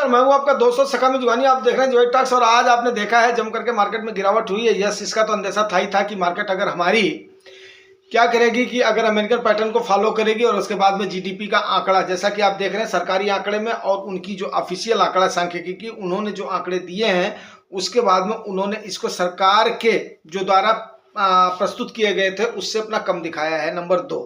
नमस्कार, मैं हूं आपका दोस्त सखा में जुगानी। आप देख रहे हैं जोई टॉक्स। और आज आपने देखा है जम करके मार्केट में गिरावट हुई है। यस, इसका तो अंदेशा था ही था कि मार्केट अगर हमारी क्या करेगी कि अगर अमेरिकन पैटर्न को फॉलो करेगी और उसके बाद में जीडीपी का आंकड़ा, जैसा कि आप देख रहे हैं सरकारी आंकड़े में और उनकी जो ऑफिशियल आंकड़ा सांख्यिकी की उन्होंने जो आंकड़े दिए हैं, उसके बाद में उन्होंने इसको सरकार के जो द्वारा प्रस्तुत किए गए थे उससे अपना कम दिखाया है। नंबर 2।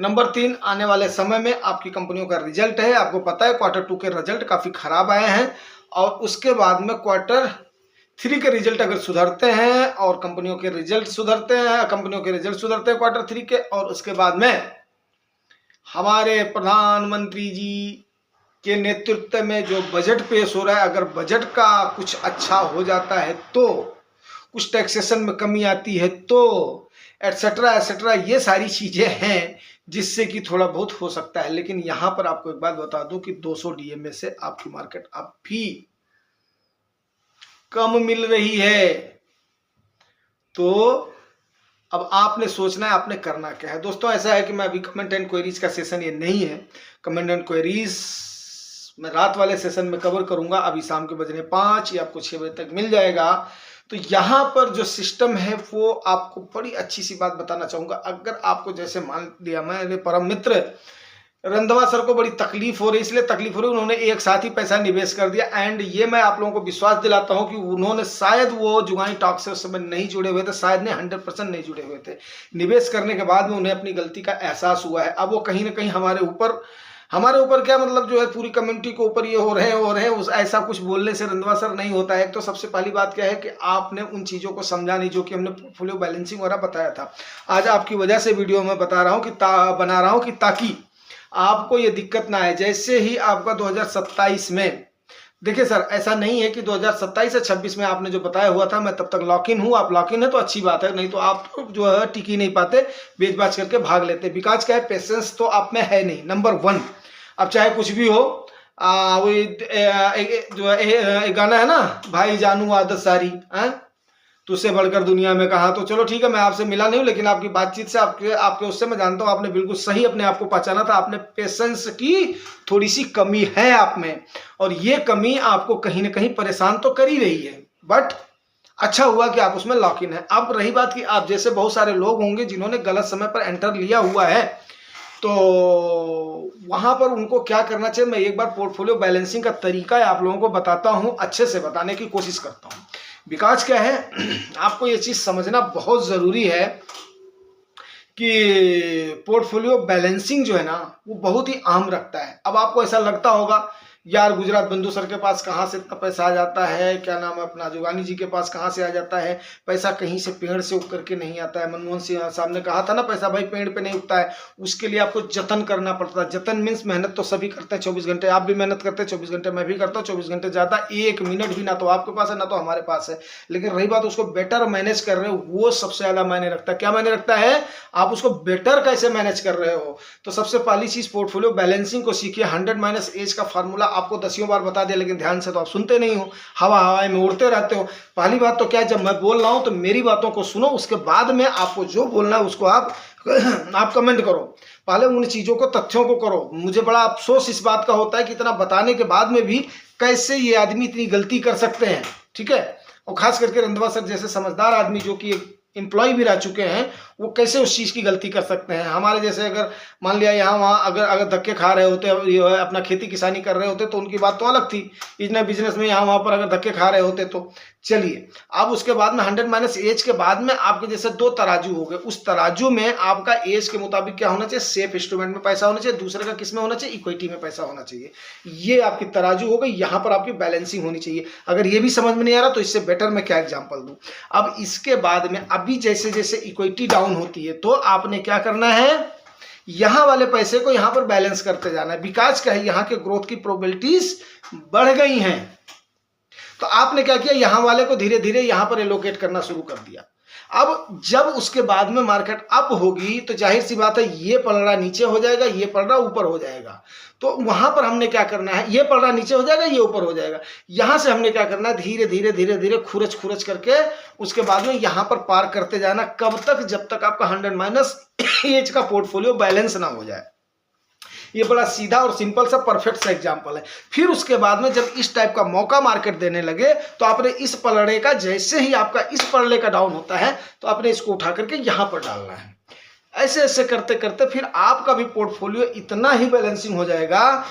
नंबर 3, आने वाले समय में आपकी कंपनियों का रिजल्ट है। आपको पता है Q2 के रिजल्ट काफी खराब आए हैं और उसके बाद में Q3 के रिजल्ट अगर सुधरते हैं और कंपनियों के रिजल्ट सुधरते हैं Q3 के, और उसके बाद में हमारे प्रधानमंत्री जी के नेतृत्व में जो बजट पेश हो रहा है, अगर बजट का कुछ अच्छा हो जाता है तो, कुछ टैक्सेशन में कमी आती है तो, एटसेट्रा एटसेट्रा, ये सारी चीजें हैं जिससे कि थोड़ा बहुत हो सकता है। लेकिन यहां पर आपको एक बात बता दूं कि 200 डीएमए से आपकी मार्केट अब भी कम मिल रही है। तो अब आपने सोचना है आपने करना क्या है। दोस्तों ऐसा है कि मैं अभी कमेंट एंड क्वेरीज का सेशन ये नहीं है। कमेंट एंड क्वेरीज मैं रात वाले सेशन में कवर करूंगा। अभी शाम के बजने 5 या आपको 6 बजे तक मिल जाएगा। तो यहाँ पर जो सिस्टम है वो आपको बड़ी अच्छी सी बात बताना चाहूंगा। अगर आपको जैसे मान लिया मेरे परम मित्र रंधवा सर को बड़ी तकलीफ हो रही, इसलिए तकलीफ हो रही, उन्होंने एक साथ ही पैसा निवेश कर दिया। एंड ये मैं आप लोगों को विश्वास दिलाता हूं कि उन्होंने शायद वो जुगानी टॉक से उस समय नहीं जुड़े हुए थे, शायद नहीं 100% नहीं जुड़े हुए थे। निवेश करने के बाद में उन्हें अपनी गलती का एहसास हुआ है। अब वो कहीं ना कहीं हमारे ऊपर क्या मतलब जो है पूरी कम्युनिटी के ऊपर ये हो रहे हैं उस ऐसा कुछ बोलने से रंधवा सर नहीं होता है। तो सबसे पहली बात क्या है कि आपने उन चीज़ों को समझा नहीं जो कि हमने पोर्टफोलियो बैलेंसिंग वगैरह बताया था। आज आपकी वजह से वीडियो में बता रहा हूँ कि बना रहा हूँ कि ताकि आपको ये दिक्कत ना आए। जैसे ही आपका 2027 में, देखिए सर ऐसा नहीं है कि 2027 से 26 में आपने जो बताया हुआ था मैं तब तक लॉक इन हूँ। आप लॉक इन है तो अच्छी बात है, नहीं तो आप जो है टिक ही नहीं पाते, बेच बाच करके भाग लेते। बिकॉज क्या है, पेशेंस तो आप में है नहीं। नंबर 1, अब चाहे कुछ भी हो, वो जो एक गाना है ना, भाई जानू आदत सारी तुझसे बढ़कर दुनिया में कहा। तो चलो ठीक है, मैं आपसे मिला नहीं हूं लेकिन आपकी बातचीत से आपके उससे मैं जानता हूं आपने बिल्कुल सही अपने आप को पहचाना था। आपने पेशेंस की थोड़ी सी कमी है आप में, और ये कमी आपको कहीं ना कहीं परेशान तो कर ही रही है। बट अच्छा हुआ कि आप उसमें लॉक इन है। अब रही बात कि आप जैसे बहुत सारे लोग होंगे जिन्होंने गलत समय पर एंटर लिया हुआ है, तो वहां पर उनको क्या करना चाहिए, मैं एक बार पोर्टफोलियो बैलेंसिंग का तरीका आप लोगों को बताता हूं, अच्छे से बताने की कोशिश करता हूं। बिकॉज क्या है, आपको ये चीज समझना बहुत जरूरी है कि पोर्टफोलियो बैलेंसिंग जो है ना वो बहुत ही अहम रखता है। अब आपको ऐसा लगता होगा यार गुजरात बंधु सर के पास कहाँ से इतना पैसा आ जाता है, क्या नाम है अपना जोगानी जी के पास कहाँ से आ जाता है पैसा, कहीं से पेड़ से उग करके नहीं आता है। मनमोहन सिंह साहब ने कहा था ना, पैसा भाई पेड़ पे नहीं उगता है, उसके लिए आपको जतन करना पड़ता है। जतन मीन्स मेहनत तो सभी करते हैं 24 घंटे, आप भी मेहनत करते हैं 24 घंटे, मैं भी करता हूँ 24 घंटे, ज्यादा 1 मिनट भी ना तो आपके पास है ना तो हमारे पास है। लेकिन रही बात उसको बेटर मैनेज कर रहे हो, वो सबसे ज्यादा मायने रखता है। क्या मायने रखता है, आप उसको बेटर कैसे मैनेज कर रहे हो। तो सबसे पहली चीज पोर्टफोलियो बैलेंसिंग को सीखिए। 100 - एज का फार्मूला आपको 10 बार बता दिया, लेकिन ध्यान से तो आप सुनते नहीं हो, हवा में उड़ते रहते हो। पहली बात तो क्या है, जब मैं बोल रहा हूं तो मेरी बातों को सुनो, उसके बाद में आपको जो बोलना है उसको आप कमेंट करो। पहले उन चीजों को, तथ्यों को करो। मुझे बड़ा अफसोस इस बात का होता है कि इतना बताने के बाद में भी कैसे ये आदमी इतनी गलती कर सकते हैं। ठीक है, और खास करके रंधवा सर जैसे समझदार आदमी जो कि एम्प्लॉय भी रह चुके हैं, वो कैसे उस चीज की गलती कर सकते हैं। हमारे जैसे अगर मान लिया यहाँ वहाँ अगर धक्के खा रहे होते, अपना खेती किसानी कर रहे होते तो उनकी बात तो अलग थी। इतना बिजनेस में यहाँ वहाँ पर अगर धक्के खा रहे होते तो चलिए। अब उसके बाद में 100 - एज के बाद में आपके जैसे 2 तराजू हो गए। उस तराजू में आपका एज के मुताबिक क्या होना चाहिए, सेफ इंस्ट्रूमेंट में पैसा होना चाहिए, दूसरे का किस में होना चाहिए, इक्विटी में पैसा होना चाहिए। ये आपकी तराजू हो गई, यहाँ पर आपकी बैलेंसिंग होनी चाहिए। अगर ये भी समझ में नहीं आ रहा तो इससे बेटर मैं क्या एग्जाम्पल दूं। अब इसके बाद में अभी जैसे जैसे इक्विटी डाउन होती है तो आपने क्या करना है, यहां वाले पैसे को यहां पर बैलेंस करते जाना है। बिकॉज क्या है, यहां के ग्रोथ की प्रोबेबिलिटीज बढ़ गई हैं, तो आपने क्या किया, यहां वाले को धीरे धीरे यहां पर एलोकेट करना शुरू कर दिया। अब जब उसके बाद में मार्केट अप होगी तो जाहिर सी बात है ये पलड़ा नीचे हो जाएगा, ये पलड़ा ऊपर हो जाएगा। तो वहां पर हमने क्या करना है, ये पलड़ा नीचे हो जाएगा, ये ऊपर हो जाएगा। यहां से हमने क्या करना है, धीरे धीरे धीरे धीरे खुरच खुरच करके उसके बाद में यहां पर पार करते जाना। कब तक, जब तक आपका 100 - एज का पोर्टफोलियो बैलेंस ना हो जाए। ये बड़ा सीधा और सिंपल सा परफेक्ट सा एग्जाम्पल है। फिर उसके बाद में जब इस टाइप का मौका मार्केट देने लगे तो आपने इस पलड़े का, जैसे ही आपका इस पलड़े का डाउन होता है तो आपने इसको उठा करके यहां पर डालना है। ऐसे ऐसे करते करते फिर आपका भी पोर्टफोलियो इतना ही बैलेंसिंग हो जाएगा,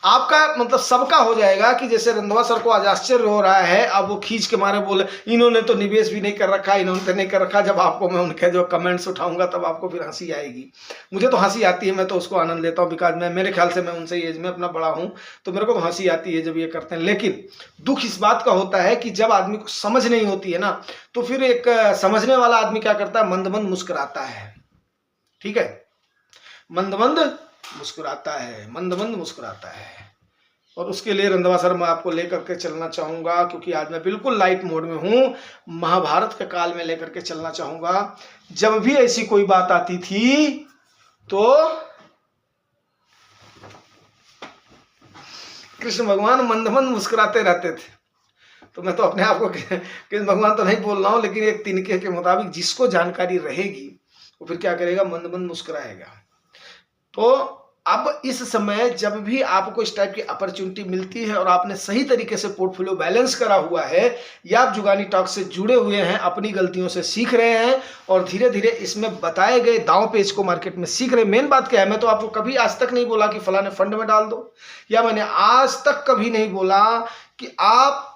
आपका मतलब सबका हो जाएगा कि जैसे रंधवा सर को आज आश्चर्य हो रहा है, अब वो खींच के मारे बोले इन्होंने तो निवेश भी नहीं कर रखा, इन्होंने तो नहीं कर रखा। जब आपको मैं उनके जो कमेंट्स उठाऊंगा तब आपको फिर हंसी आएगी। मुझे तो हंसी आती है, मैं तो उसको आनंद लेता हूँ, बिकॉज मैं, मेरे ख्याल से मैं उनसे एज में अपना बड़ा हूँ, तो मेरे को तो हंसी आती है जब ये करते हैं। लेकिन दुख इस बात का होता है कि जब आदमी को समझ नहीं होती है ना, तो फिर एक समझने वाला आदमी क्या करता है, मंद मंद मुस्कुराता है। ठीक है, मंद मंद मुस्कुराता है, मंद मंद मुस्कुराता है। और उसके लिए रंधवा सर मैं आपको लेकर के चलना चाहूंगा, क्योंकि आज मैं बिल्कुल लाइट मोड में हूं, महाभारत के काल में लेकर के चलना चाहूंगा। जब भी ऐसी कोई बात आती थी तो कृष्ण भगवान मंद मंद मुस्कुराते रहते थे। तो मैं तो अपने आप को कृष्ण भगवान तो नहीं बोल रहा हूं, लेकिन एक तिनके के मुताबिक जिसको जानकारी रहेगी वो फिर क्या करेगा, मंद मंद मुस्कुराएगा। तो अब इस समय जब भी आपको इस टाइप की अपॉर्चुनिटी मिलती है और आपने सही तरीके से पोर्टफोलियो बैलेंस करा हुआ है, या आप जुगानी टॉक से जुड़े हुए हैं, अपनी गलतियों से सीख रहे हैं और धीरे धीरे इसमें बताए गए दांव पेच को मार्केट में सीख रहे हैं। मेन बात क्या है, मैं तो आपको कभी आज तक नहीं बोला कि फलाने फंड में डाल दो, या मैंने आज तक कभी नहीं बोला कि आप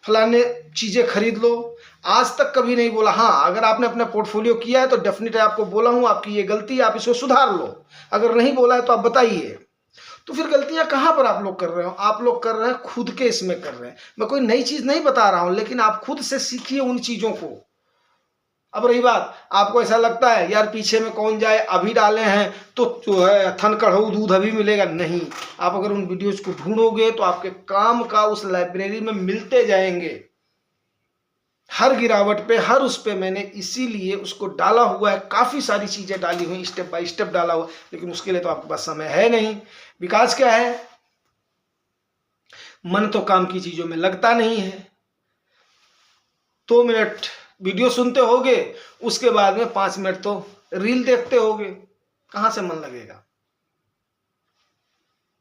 फलाने चीजें खरीद लो, आज तक कभी नहीं बोला। हाँ, अगर आपने अपना पोर्टफोलियो किया है तो डेफिनेटली आपको बोला हूं आपकी ये गलती है, आप इसको सुधार लो। अगर नहीं बोला है तो आप बताइए। तो फिर गलतियां कहां पर आप लोग कर रहे हो, आप लोग कर रहे हैं खुद के इसमें कर रहे हैं। मैं कोई नई चीज नहीं बता रहा हूं, लेकिन आप खुद से सीखिए उन चीजों को। अब रही बात, आपको ऐसा लगता है यार पीछे में कौन जाए, अभी डाले हैं तो जो है थन कढ़ऊ दूध अभी मिलेगा, नहीं। आप अगर उन वीडियोज को ढूंढोगे तो आपके काम का उस लाइब्रेरी में मिलते जाएंगे, हर गिरावट पे, हर उस पे मैंने इसीलिए उसको डाला हुआ है। काफी सारी चीजें डाली हुई, स्टेप बाय स्टेप डाला हुआ, लेकिन उसके लिए तो आपके पास समय है नहीं। विकास क्या है, मन तो काम की चीजों में लगता नहीं है। 2 मिनट वीडियो सुनते होगे, उसके बाद में 5 मिनट तो रील देखते होगे, कहां से मन लगेगा।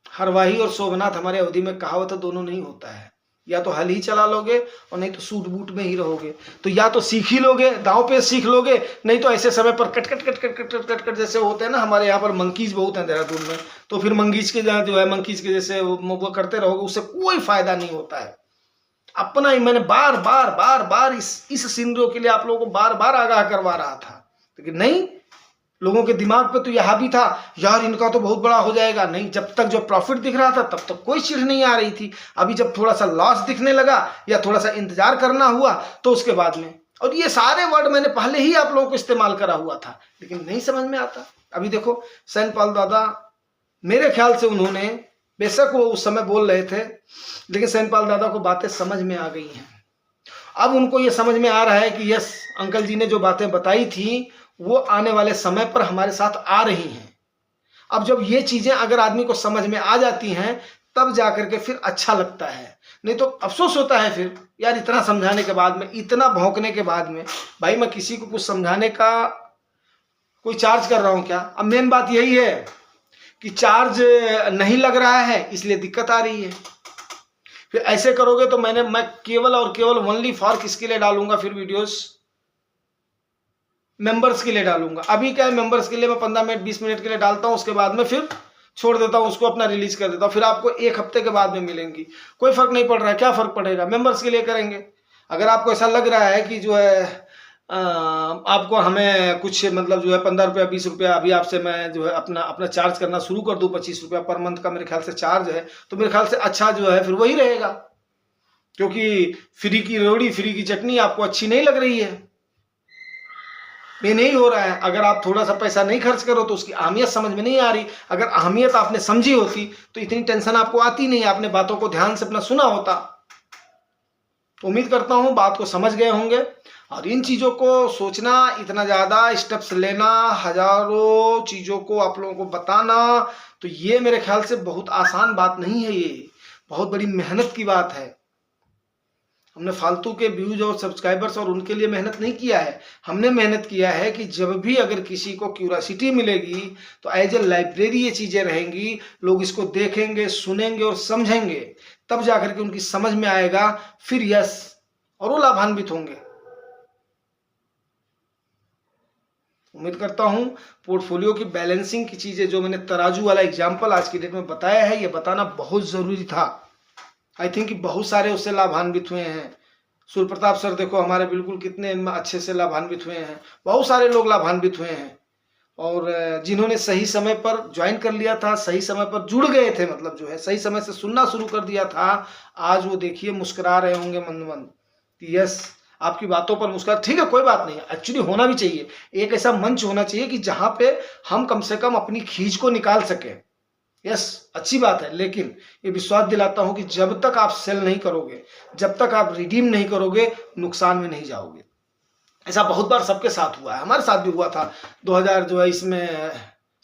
हरवाही और शोभनाथ हमारे अवधि में कहावत दोनों नहीं होता है, या तो हल ही चला लोगे और नहीं तो सूट बूट में ही रहोगे। तो या तो सीख ही लोगे, दांव पे सीख लोगे, नहीं तो ऐसे समय पर cut cut cut cut cut cut cut cut जैसे होते हैं ना, हमारे यहाँ पर मंकीज बहुत हैं देहरादून में, तो फिर मंकीज के जो है मंकीज के जैसे वो करते रहोगे, उससे कोई फायदा नहीं होता है। अपना ही मैंने बार बार बार बार इस सिनेरियो के लिए आप लोगों को बार बार आगाह करवा रहा था, लेकिन नहीं, लोगों के दिमाग पे तो यह भी था यार इनका तो बहुत बड़ा हो जाएगा। नहीं, जब तक जो प्रॉफिट दिख रहा था तब तक कोई चिढ़ नहीं आ रही थी। अभी जब थोड़ा सा लॉस दिखने लगा या थोड़ा सा इंतजार करना हुआ तो उसके बाद में, और ये सारे वर्ड मैंने पहले ही आप लोगों को इस्तेमाल करा हुआ था, लेकिन नहीं समझ में आता। अभी देखो सैनपाल दादा, मेरे ख्याल से उन्होंने, बेशक वो उस समय बोल रहे थे, लेकिन सैनपाल दादा को बातें समझ में आ गई हैं। अब उनको ये समझ में आ रहा है कि यस, अंकल जी ने जो बातें बताई थी वो आने वाले समय पर हमारे साथ आ रही हैं। अब जब ये चीजें अगर आदमी को समझ में आ जाती हैं तब जाकर के फिर अच्छा लगता है, नहीं तो अफसोस होता है फिर यार, इतना समझाने के बाद में, इतना भौंकने के बाद में। भाई मैं किसी को कुछ समझाने का कोई चार्ज कर रहा हूं क्या? अब मेन बात यही है कि चार्ज नहीं लग रहा है इसलिए दिक्कत आ रही है। फिर ऐसे करोगे तो मैं केवल और केवल ओनली फॉर किसके लिए डालूंगा फिर वीडियोस? मेंबर्स के लिए डालूंगा। अभी क्या है, मेंबर्स के लिए मैं 15 मिनट 20 मिनट के लिए डालता हूं, उसके बाद में फिर छोड़ देता हूं, उसको अपना रिलीज कर देता हूं। फिर आपको 1 हफ्ते के बाद में मिलेंगी, कोई फर्क नहीं पड़ रहा है। क्या फर्क पड़ेगा, मेंबर्स के लिए करेंगे। अगर आपको ऐसा लग रहा है कि जो है आपको हमें कुछ मतलब जो है 15 रुपया 20 रुपया अभी आपसे मैं जो है अपना चार्ज करना शुरू कर दूं, 25 रुपया पर मंथ का मेरे ख्याल से चार्ज है, तो मेरे ख्याल से अच्छा जो है फिर वही रहेगा, क्योंकि फ्री की रोटी फ्री की चटनी आपको अच्छी नहीं लग रही है, ये नहीं हो रहा है। अगर आप थोड़ा सा पैसा नहीं खर्च करो तो उसकी अहमियत समझ में नहीं आ रही। अगर अहमियत आपने समझी होती तो इतनी टेंशन आपको आती नहीं, आपने बातों को ध्यान से अपना सुना होता। तो उम्मीद करता हूं बात को समझ गए होंगे। और इन चीज़ों को सोचना, इतना ज़्यादा स्टेप्स लेना, हजारों चीज़ों को आप लोगों को बताना, तो ये मेरे ख्याल से बहुत आसान बात नहीं है, ये बहुत बड़ी मेहनत की बात है। हमने फालतू के व्यूज और सब्सक्राइबर्स और उनके लिए मेहनत नहीं किया है। हमने मेहनत किया है कि जब भी अगर किसी को क्यूरियोसिटी मिलेगी तो एज ए लाइब्रेरी ये चीज़ें रहेंगी, लोग इसको देखेंगे, सुनेंगे और समझेंगे, तब जाकर के उनकी समझ में आएगा, फिर यस, और वो लाभान्वित होंगे। उम्मीद करता हूं पोर्टफोलियो की बैलेंसिंग की चीज़ें, जो मैंने तराजू वाला एग्जाम्पल आज की डेट में बताया है, ये बताना बहुत ज़रूरी था। आई थिंक कि बहुत सारे उससे लाभान्वित हुए हैं। सूर्य प्रताप सर देखो हमारे बिल्कुल कितने अच्छे से लाभान्वित हुए हैं, बहुत सारे लोग लाभान्वित हुए हैं। और जिन्होंने सही समय पर ज्वाइन कर लिया था, सही समय पर जुड़ गए थे, मतलब जो है सही समय से सुनना शुरू कर दिया था, आज वो देखिए मुस्कुरा रहे होंगे मन मन, यस, आपकी बातों पर मुस्कुरा। ठीक है, कोई बात नहीं, एक्चुअली होना भी चाहिए, एक ऐसा मंच होना चाहिए कि जहां पे हम कम से कम अपनी खींच को निकाल सके। यस, अच्छी बात है, लेकिन ये विश्वास दिलाता हूं कि जब तक आप सेल नहीं करोगे, जब तक आप रिडीम नहीं करोगे, नुकसान में नहीं जाओगे। ऐसा बहुत बार सबके साथ हुआ है, हमारे साथ भी हुआ था 2000 जो है इसमें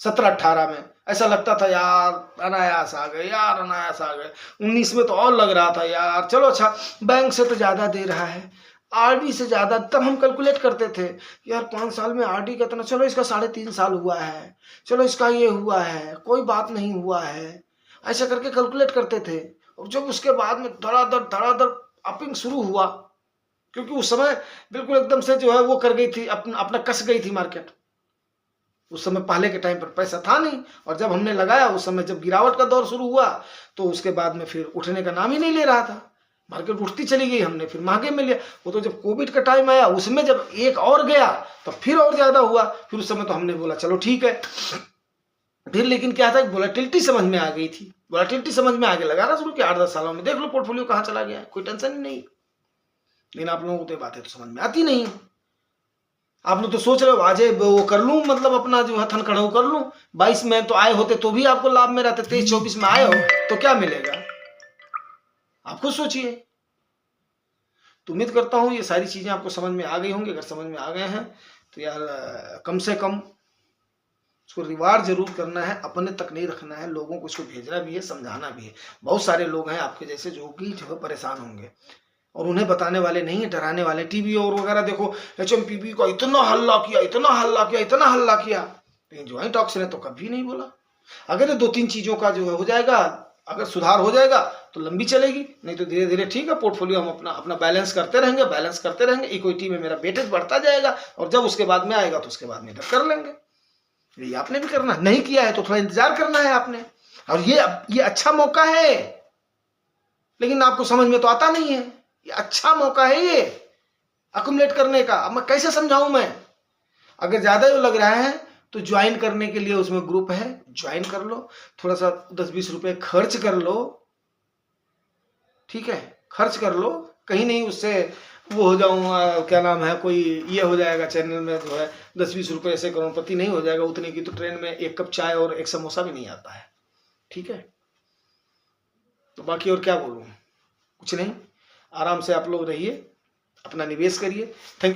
17-18 में। ऐसा लगता था यार अनायास आ गए, यार अनायास आ गए। 19 में तो और लग रहा था यार चलो अच्छा, बैंक से तो ज़्यादा दे रहा है, आरडी से ज़्यादा। तब हम कैलकुलेट करते थे यार 5 साल में आरडी कितना, चलो इसका 3.5 साल हुआ है, चलो इसका ये हुआ है, कोई बात नहीं हुआ है, ऐसा करके कैलकुलेट करते थे। और जब उसके बाद में धड़ाधड़ अपिंग शुरू हुआ, क्योंकि उस समय बिल्कुल एकदम से जो है वो कर गई थी, अपना कस गई थी मार्केट। उस समय पहले के टाइम पर पैसा था नहीं, और जब हमने लगाया उस समय जब गिरावट का दौर शुरू हुआ, तो उसके बाद में फिर उठने का नाम ही नहीं ले रहा था, मार्केट उठती चली गई, हमने फिर महंगे में लिया। वो तो जब कोविड का टाइम आया उसमें जब एक और गया तो फिर और ज्यादा हुआ, फिर उस समय तो हमने बोला चलो ठीक है। फिर लेकिन क्या था, वोलेटिलिटी समझ में आ गई थी, वोलेटिलिटी समझ में आगे लगाना शुरू किया। 8-10 सालों में देख लो पोर्टफोलियो कहाँ चला गया, कोई टेंशन ही नहीं। लेकिन आप लोगों को तो बातें तो समझ में आती नहीं। आप लोग तो सोच रहे हो आज वो कर लूं, मतलब अपना जो है थनखड़ाऊ कर लूं। 22 में तो आए होते तो भी आपको लाभ में रहते, 23-24 में आए हो तो क्या मिलेगा, आप खुद सोचिए। तो उम्मीद करता हूं ये सारी चीजें आपको समझ में आ गई होंगी। अगर समझ में आ गए हैं तो यार कम से कम उसको रिवार्ड जरूर करना है, अपने तक नहीं रखना है, लोगों को इसको भेजना भी है, समझाना भी है। बहुत सारे लोग हैं आपके जैसे जो कि जो है परेशान होंगे, और उन्हें बताने वाले नहीं है, डराने वाले। टीवी और वगैरह देखो, एचएमपीबी को इतना हल्ला किया, इतना हल्ला किया, इतना हल्ला किया, लेकिन ज्वाइंट ऑक्स ने तो कभी नहीं बोला। अगर ये 2-3 चीजों का जो है हो जाएगा, अगर सुधार हो जाएगा तो लंबी चलेगी, नहीं तो धीरे धीरे ठीक है पोर्टफोलियो हम अपना अपना बैलेंस करते रहेंगे। इक्विटी में मेरा वेटेज बढ़ता जाएगा, और जब उसके बाद में आएगा तो उसके बाद में इधर कर लेंगे। ये आपने भी करना, नहीं किया है तो थोड़ा इंतजार करना है आपने। और ये अच्छा मौका है, लेकिन आपको समझ में तो आता नहीं है। ये अच्छा मौका है ये अकुमुलेट करने का। अब मैं कैसे समझाऊं मैं, अगर ज्यादा लग रहा है तो ज्वाइन करने के लिए उसमें ग्रुप है, ज्वाइन कर लो, थोड़ा सा 10-20 रुपए खर्च कर लो, ठीक है, खर्च कर लो, कहीं नहीं उससे वो हो जाऊंगा, क्या नाम है, कोई ये हो जाएगा चैनल में जो है 10-20 रुपए से करोड़पति नहीं हो जाएगा। उतने की तो ट्रेन में 1 कप चाय और 1 समोसा भी नहीं आता है, ठीक है। तो बाकी और क्या बोलूं, कुछ नहीं, आराम से आप लोग रहिए, अपना निवेश करिए। Thank you.